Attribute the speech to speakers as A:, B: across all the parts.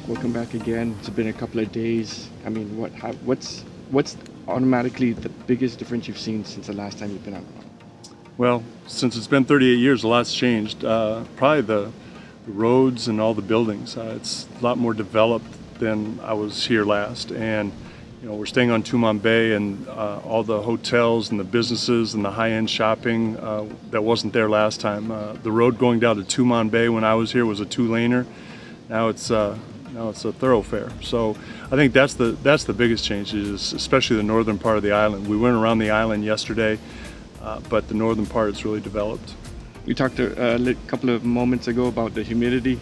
A: Welcome back again. It's been a couple of days. I mean, what's automatically the biggest difference you've seen since the last time you've been out?
B: Well, since it's been 38 years, a lot's changed. Probably the roads and all the buildings. It's a lot more developed than I was here last. And, we're staying on Tumon Bay, and all the hotels and the businesses and the high-end shopping that wasn't there last time. The road going down to Tumon Bay when I was here was a two-laner. Now it's a thoroughfare. So I think that's the biggest change, is especially the northern part of the island. We went around the island yesterday, but the northern part is really developed.
A: You talked a couple of moments ago about the humidity.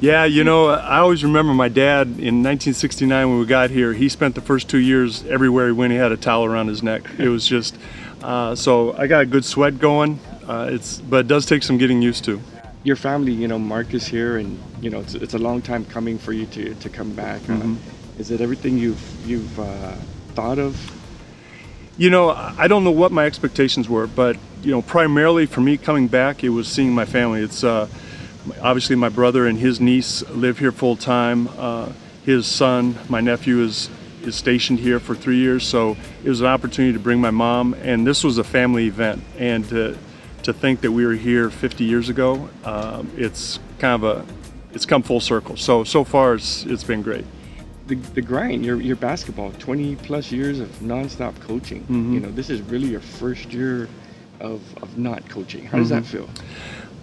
B: Yeah, I always remember my dad in 1969 when we got here. He spent the first 2 years everywhere he went, he had a towel around his neck. It was just, so I got a good sweat going, but it does take some getting used to.
A: Your family, Mark is here, and it's a long time coming for you to come back.
B: Mm-hmm.
A: Is it everything you've thought of?
B: I don't know what my expectations were, but primarily for me coming back, it was seeing my family. It's obviously my brother and his niece live here full time. His son, my nephew, is stationed here for 3 years, so it was an opportunity to bring my mom, and this was a family event. And to think that we were here 50 years ago, it's come full circle. So far it's been great.
A: The grind, your basketball, 20 plus years of nonstop coaching.
B: Mm-hmm.
A: This is really your first year of not coaching. How does that feel?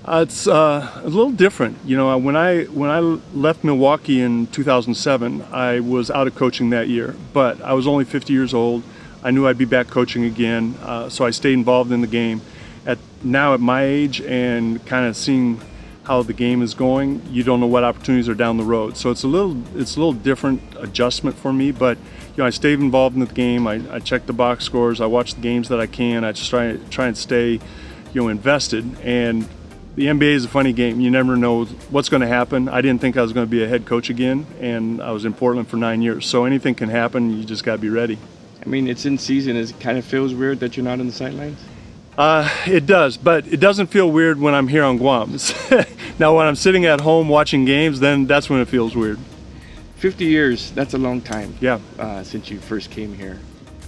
B: It's a little different. When I left Milwaukee in 2007, I was out of coaching that year, but I was only 50 years old. I knew I'd be back coaching again, so I stayed involved in the game. Now at my age and kind of seeing how the game is going, you don't know what opportunities are down the road. So it's a little different adjustment for me, but I stayed involved in the game. I check the box scores. I watch the games that I can. I just try and stay, invested. And the NBA is a funny game. You never know what's going to happen. I didn't think I was going to be a head coach again, and I was in Portland for 9 years. So anything can happen. You just got to be ready.
A: I mean, it's in season. It kind of feels weird that you're not on the sidelines.
B: It does, but it doesn't feel weird when I'm here on Guam. Now, when I'm sitting at home watching games, then that's when it feels weird.
A: 50 years, that's a long time.
B: Yeah.
A: Since you first came here.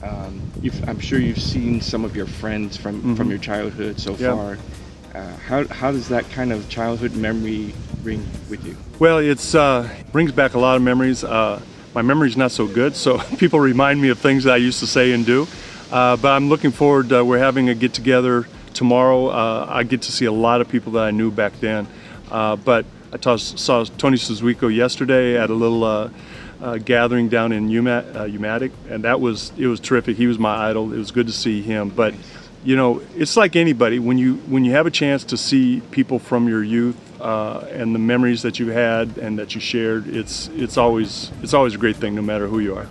A: I'm sure you've seen some of your friends from your childhood so far. How does that kind of childhood memory ring with you?
B: Well, it's brings back a lot of memories. My memory's not so good, so people remind me of things that I used to say and do. But I'm looking forward. We're having a get-together tomorrow. I get to see a lot of people that I knew back then. But I saw Tony Suzuiko yesterday at a little gathering down in Umatic, and it was terrific. He was my idol. It was good to see him. But it's like anybody. When you have a chance to see people from your youth and the memories that you had and that you shared, it's always a great thing, no matter who you are.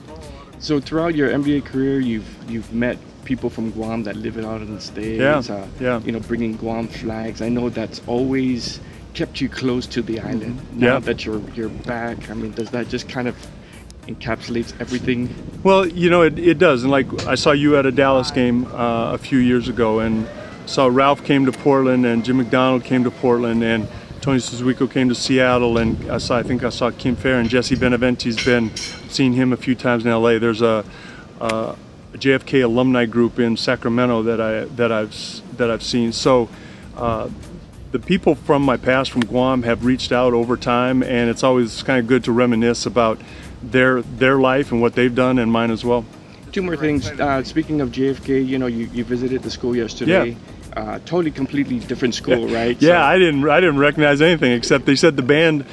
A: So throughout your NBA career, you've met people from Guam that live out in the States.
B: Yeah.
A: Bringing Guam flags. I know that's always kept you close to the island. Now that you're back, I mean, does that just kind of encapsulates everything?
B: Well, it does. And like I saw you at a Dallas game a few years ago, and saw Ralph came to Portland, and Jim McDonald came to Portland, and Tony Suzuiko came to Seattle, and I think I saw Kim Fair and Jesse Benavente's seen him a few times in LA. There's a JFK alumni group in Sacramento that I've seen. So the people from my past from Guam have reached out over time, and it's always kind of good to reminisce about their life and what they've done, and mine as well.
A: Two more things. Speaking of JFK, you visited the school yesterday.
B: Yeah.
A: Totally, completely different school, right?
B: Yeah, so, I didn't recognize anything except they said the band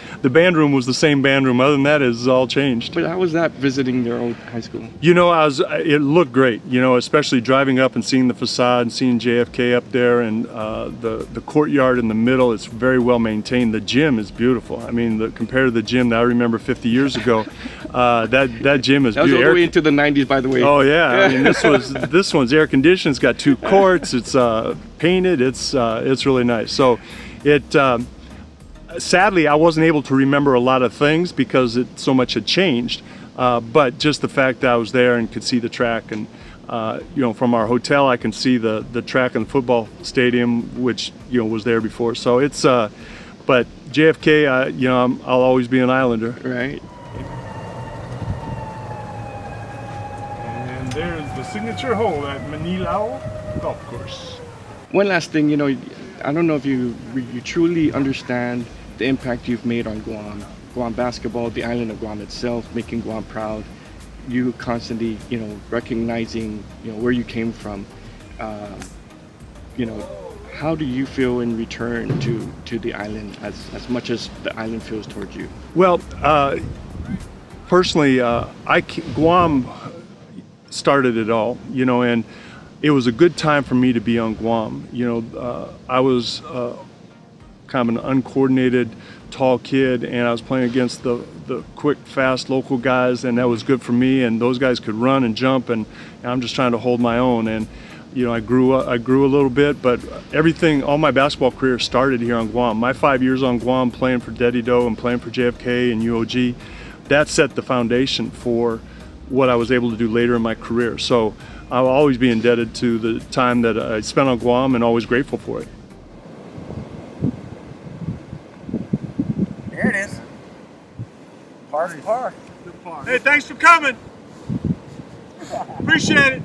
B: room was the same band room. Other than that, it's all changed.
A: But how was that visiting their old high school?
B: It looked great. Especially driving up and seeing the facade and seeing JFK up there, and the courtyard in the middle. It's very well maintained. The gym is beautiful. I mean, compared to the gym that I remember 50 years ago, that gym is beautiful. That
A: was all the way into the 90s, by the way.
B: Oh yeah, I mean this one's air conditioned. It's got 2 courts. It's painted. It's really nice. So sadly I wasn't able to remember a lot of things because so much had changed, but just the fact that I was there and could see the track, and from our hotel I can see the track and football stadium, which was there before. So it's but JFK, I'll always be an Islander.
A: Right.
B: And there's the signature hole at Mangilao Golf Course.
A: One last thing, I don't know if you truly understand the impact you've made on Guam basketball, the island of Guam itself, making Guam proud. You constantly, recognizing, where you came from. How do you feel in return to the island as much as the island feels towards you?
B: Well, personally, Guam started it all, and it was a good time for me to be on Guam. I was kind of an uncoordinated, tall kid, and I was playing against the quick, fast local guys, and that was good for me. And those guys could run and jump, and I'm just trying to hold my own. And I grew a little bit, but all my basketball career started here on Guam. My 5 years on Guam playing for Dedido and playing for JFK and UOG, that set the foundation for what I was able to do later in my career. So I'll always be indebted to the time that I spent on Guam and always grateful for it.
C: There it is. Par for par.
B: Hey, thanks for coming. Appreciate it.